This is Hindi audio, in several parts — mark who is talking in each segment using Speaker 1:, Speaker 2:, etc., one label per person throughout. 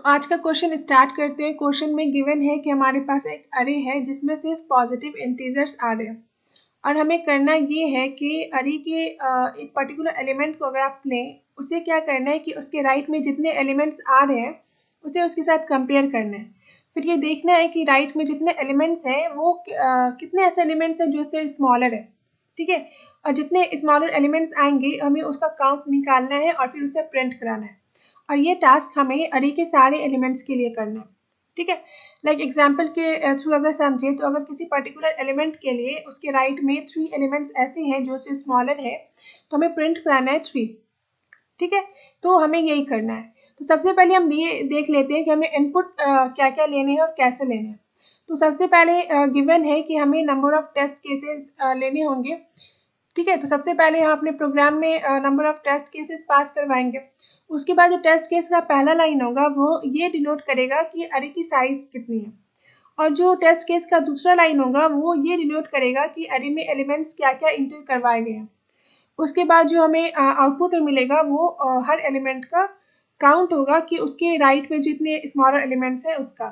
Speaker 1: आज का क्वेश्चन स्टार्ट करते हैं। क्वेश्चन में गिवन है कि हमारे पास एक अरे है जिसमें सिर्फ पॉजिटिव इंटीजर्स आ रहे हैं और हमें करना ये है कि अरे के एक पर्टिकुलर एलिमेंट को अगर आप लें, उसे क्या करना है कि उसके राइट में जितने एलिमेंट्स आ रहे हैं उसे उसके साथ कंपेयर करना है। फिर ये देखना है कि राइट में जितने एलिमेंट्स हैं वो कितने ऐसे एलिमेंट्स हैं जो इससे स्मॉलर है, ठीक है। और जितने स्मॉलर एलिमेंट्स आएंगे हमें उसका काउंट निकालना है और फिर उसे प्रिंट कराना है। और ये टास्क हमें अरे के सारे एलिमेंट्स के लिए करना है, ठीक है। लाइक एग्जाम्पल के थ्रू अगर समझे तो अगर किसी पर्टिकुलर एलिमेंट के लिए उसके राइट में 3 एलिमेंट्स ऐसे हैं जो उससे स्मॉलर है तो हमें प्रिंट कराना है 3, ठीक है। तो हमें यही करना है। तो सबसे पहले हम ये देख लेते हैं कि हमें इनपुट क्या क्या लेने हैं और कैसे लेने हैं। तो सबसे पहले गिवन है कि हमें नंबर ऑफ टेस्ट केसेस लेने होंगे, ठीक है। तो सबसे पहले यहाँ अपने प्रोग्राम में number of test cases pass करवाएंगे। उसके बाद जो टेस्ट केस का पहला लाइन होगा वो ये डिनोट करेगा कि अरे की साइज कितनी है, और जो टेस्ट केस का दूसरा लाइन होगा वो ये डिनोट करेगा कि अरे में एलिमेंट्स क्या क्या इंटर करवाए गए हैं। उसके बाद जो हमें आउटपुट में मिलेगा वो हर एलिमेंट का काउंट होगा कि उसके राइट में जितने स्मॉलर एलिमेंट्स हैं उसका,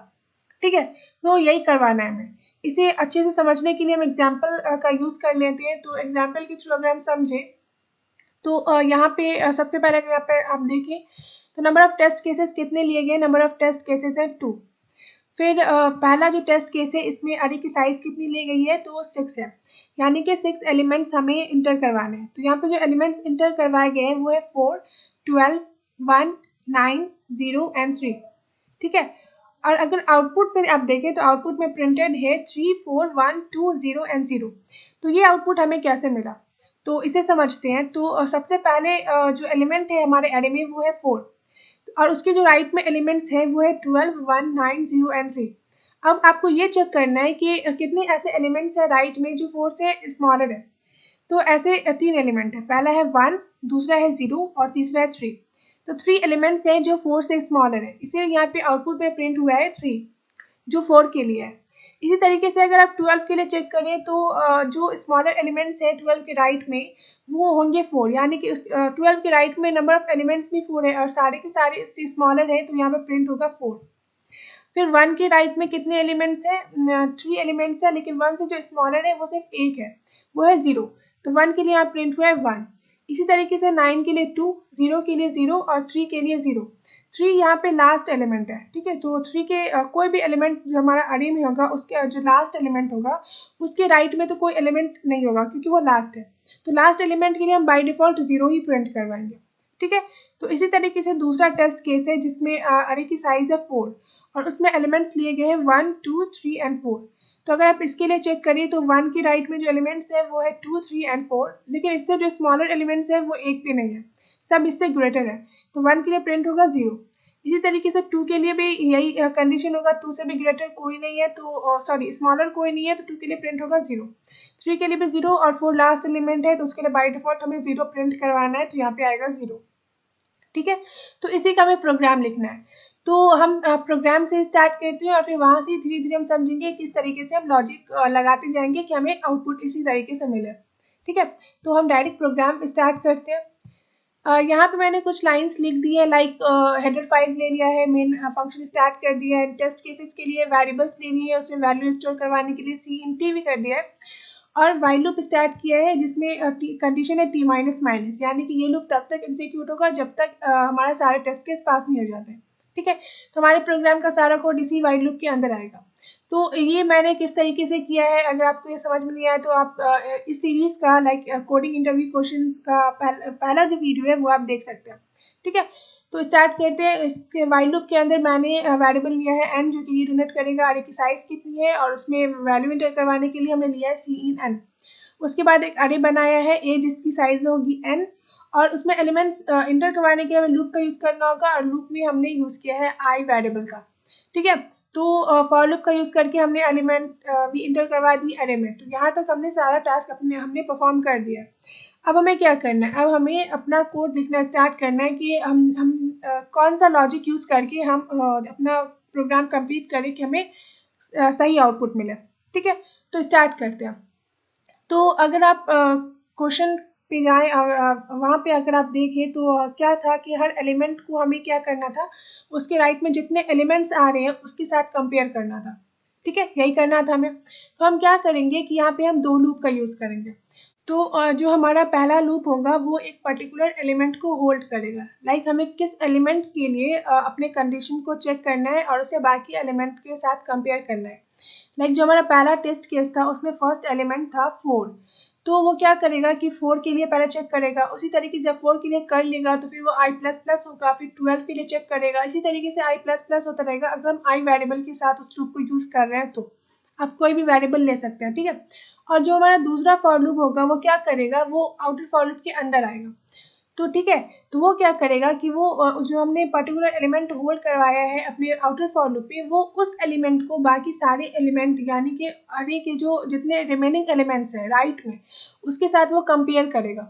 Speaker 1: ठीक है। तो यही करवाना है हमें। इसे अच्छे से समझने के लिए हम एग्जाम्पल का यूज़ कर लेते हैं। तो एग्जाम्पल के थ्रू अगर हम समझें तो यहाँ पे सबसे पहले अगर यहाँ पे आप देखें तो नंबर ऑफ टेस्ट केसेस कितने लिए गए, नंबर ऑफ टेस्ट केसेस है 2। फिर पहला जो टेस्ट केस है इसमें अरे की साइज कितनी ली गई है तो वो 6 है, यानी कि 6 एलिमेंट्स हमें इंटर करवाने हैं। तो यहाँ पे जो एलिमेंट्स इंटर करवाए गए हैं वो है 4, 12, 1, 9, 0 एंड 3, ठीक है। और अगर आउटपुट में आप देखें तो आउटपुट में प्रिंटेड है 3, 4, 1, 2, 0 एंड 0। तो ये आउटपुट हमें कैसे मिला तो इसे समझते हैं। तो सबसे पहले जो एलिमेंट है हमारे अरे में वो है 4, और उसके जो राइट में एलिमेंट्स हैं वो है 12, 1, 9, 0 एंड 3। अब आपको ये चेक करना है कि कितने ऐसे एलिमेंट्स हैं राइट में जो 4 से स्मॉलर है। तो ऐसे 3 एलिमेंट है, पहला है 1, दूसरा है 0 और तीसरा है 3। तो 3 एलिमेंट्स हैं जो 4 से स्मॉलर है, इसे यहाँ पे आउटपुट में प्रिंट हुआ है 3 जो 4 के लिए है। इसी तरीके से अगर आप 12 के लिए चेक करें तो जो स्मॉलर एलिमेंट्स है 12 के राइट में वो होंगे 4, यानी कि 12 के राइट में नंबर ऑफ एलिमेंट्स भी 4 है और सारे के सारे इससे स्मॉलर है तो यहाँ पे प्रिंट होगा 4। फिर 1 के राइट में कितने एलिमेंट्स है, 3 एलिमेंट्स है, लेकिन 1 से जो स्मॉलर है वो सिर्फ 1 है, वो है 0। तो 1 के लिए यहाँ प्रिंट हुआ है 1। इसी तरीके से 9 के लिए 2, 0 के लिए 0 और 3 के लिए 0। 3 यहाँ पे लास्ट एलिमेंट है, ठीक है। तो 3 के कोई भी एलिमेंट जो हमारा अरे में होगा उसके जो लास्ट एलिमेंट होगा उसके राइट में तो कोई एलिमेंट नहीं होगा क्योंकि वो लास्ट है। तो लास्ट एलिमेंट के लिए हम बाय डिफॉल्ट 0 ही प्रिंट करवाएंगे, ठीक है। तो इसी तरीके से दूसरा टेस्ट केस है जिसमें अरे की साइज है 4 और उसमें एलिमेंट्स लिए गए हैं 1, 2, 3 एंड 4। तो अगर आप इसके लिए चेक करिए तो 1 के राइट में जो एलिमेंट्स है वो है 2, 3 एंड 4, लेकिन इससे जो स्मॉलर एलिमेंट्स है वो एक भी नहीं है, सब इससे ग्रेटर है। तो 1 के लिए प्रिंट होगा 0। इसी तरीके से 2 के लिए भी यही कंडीशन होगा, 2 से भी ग्रेटर कोई नहीं है तो सॉरी स्मॉलर कोई नहीं है तो 2 के लिए प्रिंट होगा 0। 3 के लिए भी 0 और 4 लास्ट एलिमेंट है तो उसके लिए बाय डिफॉल्ट हमें 0 प्रिंट करवाना है तो यहाँ पे आएगा 0, ठीक है। तो इसी का हमें प्रोग्राम लिखना है। तो हम प्रोग्राम से स्टार्ट करते हैं और फिर वहाँ से धीरे धीरे हम समझेंगे किस तरीके से हम लॉजिक लगाते जाएंगे कि हमें आउटपुट इसी तरीके से मिले, ठीक है। तो हम डायरेक्ट प्रोग्राम स्टार्ट करते हैं। यहाँ पे मैंने कुछ लाइंस लिख दी है, लाइक हेडर फाइल्स ले लिया है, मेन फंक्शन स्टार्ट कर दिया है, टेस्ट केसेस के लिए वेरिएबल्स ले लिए है, उसमें वैल्यू स्टोर करवाने के लिए int भी कर दिया है, और वाइल लूप स्टार्ट किया है जिसमें कंडीशन है t-, यानी कि ये लूप तब तक एग्जीक्यूट होगा जब तक हमारे सारे टेस्ट केस पास नहीं हो जाते, ठीक है। तो हमारे प्रोग्राम का सारा कोड इसी वाइल लूप के अंदर आएगा। तो ये मैंने किस तरीके से किया है, अगर आपको ये समझ में नहीं आया तो आप इस सीरीज का लाइक कोडिंग इंटरव्यू क्वेश्चन का पहला जो वीडियो है वो आप देख सकते हैं, ठीक है। तो स्टार्ट करते हैं। इसके वाइल लूप के अंदर मैंने वेरिएबल लिया है n जो कि ये डिनोट करेगा अरे की साइज कितनी है, और उसमें वैल्यू इंटर करवाने के लिए हमने लिया है cin। उसके बाद एक अरे बनाया है a जिसकी साइज होगी n, और उसमें एलिमेंट्स इंटर करवाने के लिए हमें लूप का यूज करना होगा, और लूप में हमने यूज किया है i वेरिएबल का, ठीक है। तो फॉर लूप का यूज करके हमने एलिमेंट भी इंटर करवा दी अरे में। तो यहाँ तक हमने सारा टास्क हमने परफॉर्म कर दिया। अब हमें क्या करना है, अब हमें अपना कोड लिखना स्टार्ट करना है कि हम कौन सा लॉजिक यूज करके हम अपना प्रोग्राम कंप्लीट करें कि हमें सही आउटपुट मिले, ठीक है। तो स्टार्ट करते हैं। तो अगर आप क्वेश्चन पे जाएं और वहाँ पे अगर आप देखें तो क्या था कि हर एलिमेंट को हमें क्या करना था, उसके राइट में जितने एलिमेंट्स आ रहे हैं उसके साथ कंपेयर करना था। ठीक है, यही करना था हमें। तो हम क्या करेंगे कि यहाँ पे हम दो लूप का यूज़ करेंगे। तो जो हमारा पहला लूप होगा वो एक पर्टिकुलर एलिमेंट को होल्ड करेगा। लाइक हमें किस एलिमेंट के लिए अपने कंडीशन को चेक करना है और उसे बाकी एलिमेंट के साथ कंपेयर करना है। लाइक जो हमारा पहला टेस्ट केस था उसमें फर्स्ट एलिमेंट था 4। तो वो क्या करेगा कि 4 के लिए पहले चेक करेगा, उसी तरीके से जब 4 के लिए कर लेगा तो फिर वो i प्लस प्लस होगा, फिर 12 के लिए चेक करेगा, इसी तरीके से i प्लस प्लस होता रहेगा। अगर हम i वेरिएबल के साथ उस लूप को यूज़ कर रहे हैं तो आप कोई भी वेरिएबल ले सकते हैं। ठीक है, और जो हमारा दूसरा फॉर लूप होगा वो क्या करेगा, वो आउटर फॉर लूप के अंदर आएगा। तो ठीक है, तो वो क्या करेगा कि वो जो हमने पर्टिकुलर एलिमेंट होल्ड करवाया है अपने आउटर फॉर लूप पे, वो उस एलिमेंट को बाकी सारे एलिमेंट यानी कि अरे के जो जितने रिमेनिंग एलिमेंट्स हैं राइट में, उसके साथ वो कंपेयर करेगा।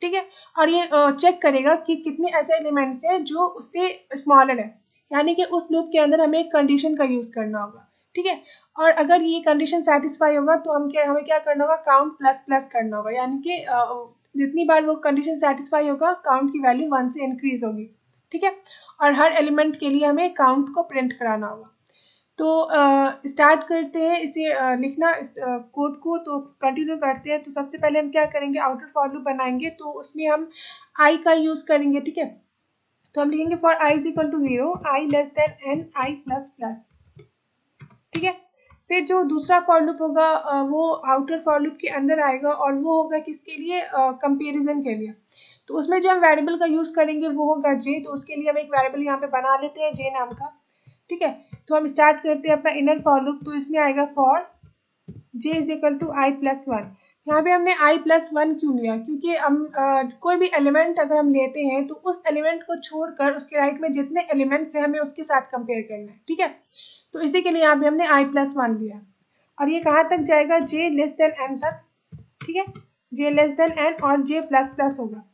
Speaker 1: ठीक है, और ये चेक करेगा कि कितने ऐसे एलिमेंट्स हैं जो उससे स्मॉलर है, यानी कि उस लूप के अंदर हमें एक कंडीशन का यूज करना होगा। ठीक है, और अगर ये कंडीशन सेटिस्फाई होगा तो हमें क्या करना होगा, काउंट प्लस प्लस करना होगा, यानी कि जितनी बार वो कंडीशन सेटिस्फाई होगा काउंट की वैल्यू 1 से इंक्रीज होगी। ठीक है, और हर एलिमेंट के लिए हमें काउंट को प्रिंट कराना होगा। तो स्टार्ट करते हैं इसे लिखना इस कोड को, तो कंटिन्यू करते हैं। तो सबसे पहले हम क्या करेंगे, आउटर फॉर लूप बनाएंगे, तो उसमें हम आई का यूज करेंगे। ठीक है, तो हम लिखेंगे for i is equal to 0, i less than n, i plus plus. ठीक है, फिर जो दूसरा फॉर लूप होगा वो आउटर फॉर लूप के अंदर आएगा और वो होगा किसके लिए, कंपैरिजन के लिए। तो उसमें जो हम वेरिएबल का यूज करेंगे वो होगा जे। तो उसके लिए हम एक वेरिएबल यहाँ पे बना लेते हैं जे नाम का। ठीक है, तो हम स्टार्ट करते हैं अपना इनर फॉर लूप। तो इसमें आएगा for j is equal to i plus 1। यहाँ पे हमने आई प्लस 1 क्यों लिया, क्योंकि हम कोई भी एलिमेंट अगर हम लेते हैं तो उस एलिमेंट को छोड़कर उसके राइट में जितने एलिमेंट्स हैं हमें उसके साथ कंपेयर करना है। ठीक है, तो इसी के लिए यहाँ पे हमने आई प्लस 1 लिया, और ये कहाँ तक जाएगा, जे लेस देन एन तक। ठीक है, जे लेस देन एन और जे प्लस प्लस होगा।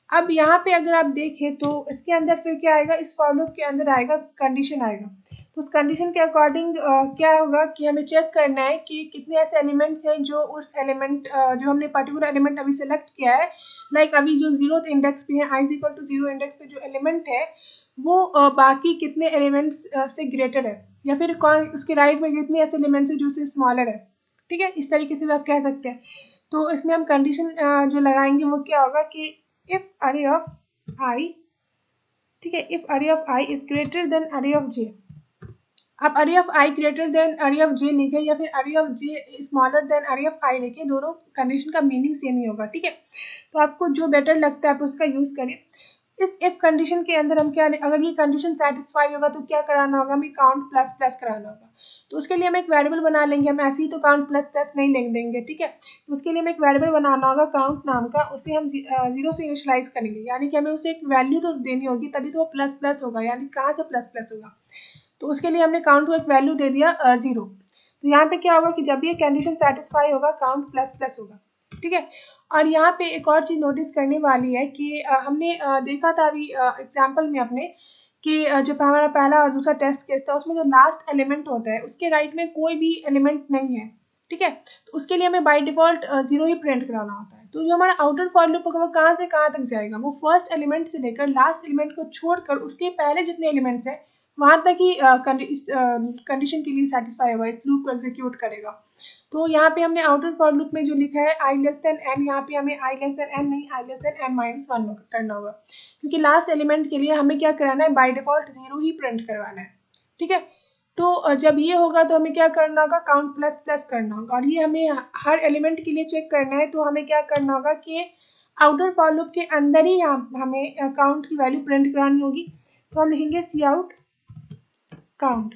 Speaker 1: अब यहाँ पे अगर आप देखें तो इसके अंदर फिर क्या आएगा, इस फॉर लूप के अंदर आएगा कंडीशन आएगा। तो उस कंडीशन के अकॉर्डिंग क्या होगा कि हमें चेक करना है कि कितने ऐसे एलिमेंट्स हैं जो उस एलिमेंट जो हमने पर्टिकुलर एलिमेंट अभी सेलेक्ट किया है, लाइक अभी जो 0th इंडेक्स पे है, i इक्वल टू 0 इंडेक्स पे जो एलिमेंट है वो बाकी कितने एलिमेंट्स से ग्रेटर है, या फिर कौन उसके राइट में कितने ऐसे एलिमेंट्स है जो उससे स्मॉलर है। ठीक है, इस तरीके से भी आप कह सकते हैं। तो इसमें हम कंडीशन जो लगाएंगे वो क्या होगा कि if array of I, ठीक है, if array of I is greater than array of J। आप array of I greater than array of J लिखे या फिर array of J smaller than array of I लिखे, दोनों कंडीशन का मीनिंग सेम ही होगा। ठीक है, तो आपको जो बेटर लगता है आप उसका यूज करें। इस इफ कंडीशन के अंदर हम क्या, अगर ये कंडीशन सेटिस्फाई होगा तो क्या कराना होगा, हमें काउंट प्लस प्लस कराना होगा। तो उसके लिए हम एक वेरिएबल बना लेंगे, हम ऐसे ही तो काउंट प्लस प्लस नहीं लिख देंगे। ठीक है, तो उसके लिए हमें एक वेरिएबल बनाना होगा काउंट नाम का, उसे हम 0 से इनिशियलाइज करेंगे, यानी कि हमें उसे एक वैल्यू तो देनी होगी तभी तो वो प्लस प्लस होगा, यानी कहाँ से प्लस प्लस होगा। तो उसके लिए हमने काउंट को एक वैल्यू दे दिया 0। तो यहाँ पे क्या होगा कि जब ये कंडीशन सेटिस्फाई होगा काउंट प्लस प्लस होगा। ठीक है, और यहाँ पे एक और चीज नोटिस करने वाली है कि हमने देखा था अभी एग्जाम्पल में अपने कि जो हमारा पहला और दूसरा टेस्ट केस था उसमें जो लास्ट एलिमेंट होता है उसके राइट में कोई भी एलिमेंट नहीं है। ठीक है, तो उसके लिए हमें बाय डिफॉल्ट 0 ही प्रिंट कराना होता है। तो जो हमारा आउटर फॉर लूप होगा वो कहाँ से कहाँ तक जाएगा, वो फर्स्ट एलिमेंट से लेकर लास्ट एलिमेंट को छोड़कर उसके पहले जितने एलिमेंट्स हैं वहां तक ही कंडीशन के लिए सेटिस्फाई होगा, इस लूप को एग्जीक्यूट करेगा। तो यहाँ पे हमने आउटर फॉर लूप में जो लिखा है आई लेस देन एन, यहाँ पे हमें आई लेस देन एन नहीं, आई लेस देन एन माइनस 1 करना होगा, क्योंकि लास्ट एलिमेंट के लिए हमें क्या कराना है, बाय डिफॉल्ट 0 ही प्रिंट करवाना है। ठीक है, तो जब ये होगा तो हमें क्या करना होगा, काउंट प्लस प्लस करना होगा, और ये हमें हर एलिमेंट के लिए चेक करना है। तो हमें क्या करना होगा कि आउटर फॉर लूप के अंदर ही हमें काउंट की वैल्यू प्रिंट करानी होगी। तो हम लिखेंगे सी आउट काउंट।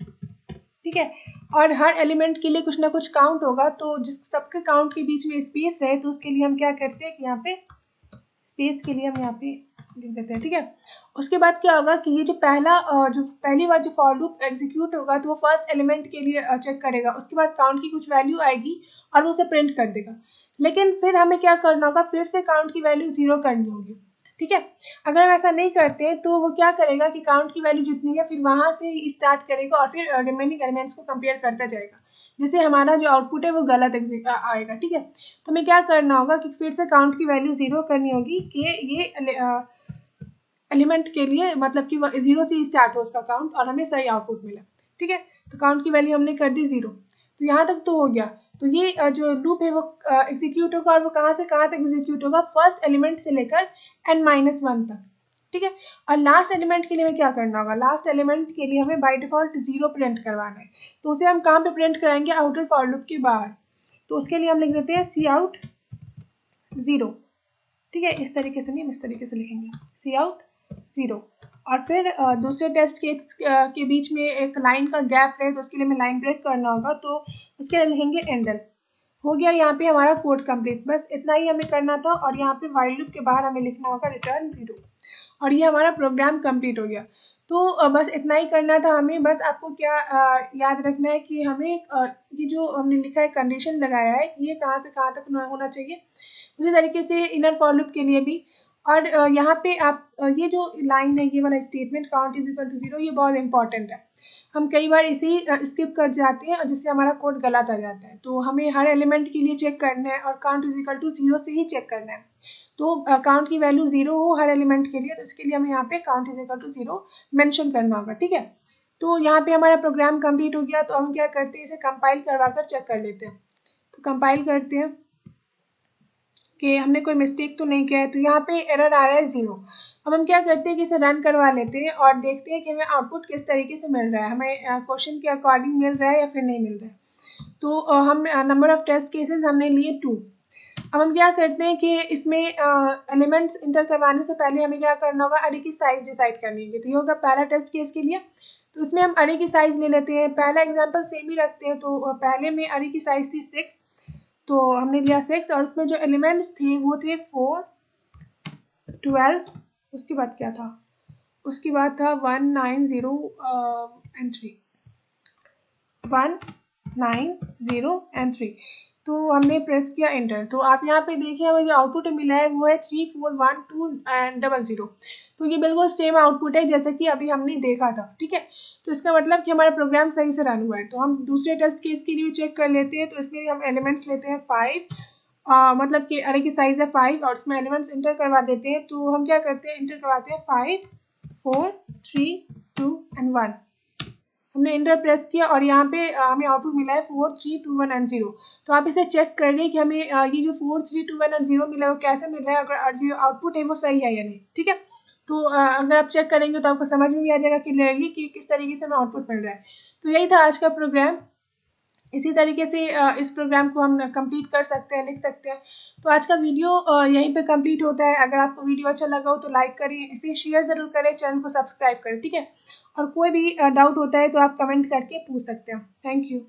Speaker 1: ठीक है, और हर एलिमेंट के लिए कुछ ना कुछ काउंट होगा, तो जिस सबके काउंट के बीच में स्पेस रहे तो उसके लिए हम क्या करते हैं कि यहाँ पे स्पेस के लिए हम यहाँ पे लिख देते हैं। ठीक है, उसके बाद क्या होगा कि ये जो पहली बार जो फॉर लूप एग्जीक्यूट होगा तो वो फर्स्ट एलिमेंट के लिए चेक करेगा, उसके बाद काउंट की कुछ वैल्यू आएगी और वो उसे प्रिंट कर देगा। लेकिन फिर हमें क्या करना होगा, फिर से काउंट की वैल्यू 0 करनी होगी। ठीक है। अगर हम ऐसा नहीं करते हैं तो वो क्या करेगा कि काउंट की वैल्यू जितनी है फिर वहां से ही स्टार्ट करेगा और फिर रिमेनिंग एलिमेंट्स को कंपेयर करता जाएगा, जिससे हमारा जो आउटपुट है वो गलत आएगा। ठीक है, तो हमें क्या करना होगा कि फिर से काउंट की वैल्यू 0 करनी होगी कि ये एलिमेंट के लिए मतलब कि 0 से स्टार्ट हो उसका काउंट और हमें सही आउटपुट मिला। ठीक है, तो काउंट की वैल्यू हमने कर दी 0। तो यहाँ तक तो हो गया। तो ये जो लूप है वो एग्जीक्यूट होगा और वो कहाँ से कहाँ तक एग्जीक्यूट होगा, फर्स्ट एलिमेंट से लेकर n-1 तक। ठीक है, और लास्ट एलिमेंट के लिए हमें क्या करना होगा, लास्ट एलिमेंट के लिए हमें बाय डिफॉल्ट 0 प्रिंट करवाना है। तो उसे हम कहाँ पे प्रिंट कराएंगे, आउटर फॉर लूप के बाहर। तो उसके लिए हम लिख देते हैं सी आउट 0। ठीक है, इस तरीके से नहीं, हम इस तरीके से लिखेंगे सी आउट 0। और फिर दूसरे टेस्ट केस के बीच में एक लाइन का गैप है तो उसके लिए हमें लाइन ब्रेक करना होगा, तो उसके लिए लिखेंगे एंडल। हो गया यहाँ पे हमारा कोड कंप्लीट, बस इतना ही हमें करना था। और यहाँ पे व्हाइल लूप के बाहर हमें लिखना होगा रिटर्न 0 और ये हमारा प्रोग्राम कंप्लीट हो गया। तो बस इतना ही करना था हमें। बस आपको क्या याद रखना है कि हमें ये जो हमने लिखा है कंडीशन लगाया है ये कहाँ से कहाँ तक होना चाहिए, उसी तरीके से इनर फॉर लूप के लिए भी। और यहाँ पे आप ये जो लाइन है, ये वाला statement count is equal to 0, ये बहुत इंपॉर्टेंट है। हम कई बार इसे स्किप कर जाते हैं और जिससे हमारा कोड गलत आ जाता है। तो हमें हर एलिमेंट के लिए चेक करना है और काउंट इज इक्वल टू 0 से ही चेक करना है। तो काउंट की वैल्यू 0 हो हर एलिमेंट के लिए, तो इसके लिए हमें यहाँ पे count is equal to 0 mention करना होगा। ठीक है, तो यहाँ पे हमारा प्रोग्राम कंप्लीट हो गया। तो हम क्या करते हैं, इसे कंपाइल करवा कर चेक कर लेते हैं। तो कंपाइल करते हैं कि हमने कोई मिस्टेक तो नहीं किया है। तो यहाँ पे एरर आ रहा है 0। अब हम क्या करते हैं कि इसे रन करवा लेते हैं और देखते हैं कि हमें आउटपुट किस तरीके से मिल रहा है, हमें क्वेश्चन के अकॉर्डिंग मिल रहा है या फिर नहीं मिल रहा है। तो हम नंबर ऑफ टेस्ट केसेस हमने लिए 2। अब हम क्या करते हैं कि इसमें एलिमेंट्स इंटर करवाने से पहले हमें क्या करना होगा, अरे की साइज डिसाइड करनी है। तो ये होगा पहला टेस्ट केस के लिए। तो इसमें हम अरे की साइज ले लेते हैं, पहला एग्जाम्पल सेम ही रखते हैं। तो पहले में अरे की साइज थी 6, तो हमने लिया 6 और उसमें जो एलिमेंट्स थे वो थे 4, 12, उसके बाद क्या था, उसके बाद था 1, 9, 0 and 3, 1, 9, 0 and 3। तो हमने प्रेस किया एंटर। तो आप यहाँ पे देखिए हमें जो आउटपुट मिला है वो है 3, 4, 1, 2 and 00। तो ये बिल्कुल सेम आउटपुट है जैसा कि अभी हमने देखा था। ठीक है, तो इसका मतलब कि हमारा प्रोग्राम सही से रन हुआ है। तो हम दूसरे टेस्ट केस के लिए चेक कर लेते हैं। तो इसमें हम एलिमेंट्स लेते हैं 5, मतलब कि अरे की साइज है 5 और इसमें एलिमेंट्स इंटर करवा देते हैं। तो हम क्या करते हैं, इंटर करवाते हैं 5, 4, 3, 2 and 1। हमने इंटर प्रेस किया और यहाँ पे हमें आउटपुट मिला है 4, 3, 2, 1 and 0। तो आप इसे चेक कर लें कि हमें ये जो 4, 3, 2, 1 and 0 मिला है वो कैसे मिल रहा है, अगर जो आउटपुट है वो सही है या नहीं। ठीक है, तो अगर आप चेक करेंगे तो आपको समझ में भी आ जाएगा क्लियरली कि किस तरीके से हमें आउटपुट मिल रहा है। तो यही था आज का प्रोग्राम। इसी तरीके से इस प्रोग्राम को हम कंप्लीट कर सकते हैं, लिख सकते हैं। तो आज का वीडियो यहीं पे कंप्लीट होता है। अगर आपको वीडियो अच्छा लगा हो तो लाइक करिए, इसे शेयर ज़रूर करें, चैनल को सब्सक्राइब करें। ठीक है, और कोई भी डाउट होता है तो आप कमेंट करके पूछ सकते हैं। Thank you.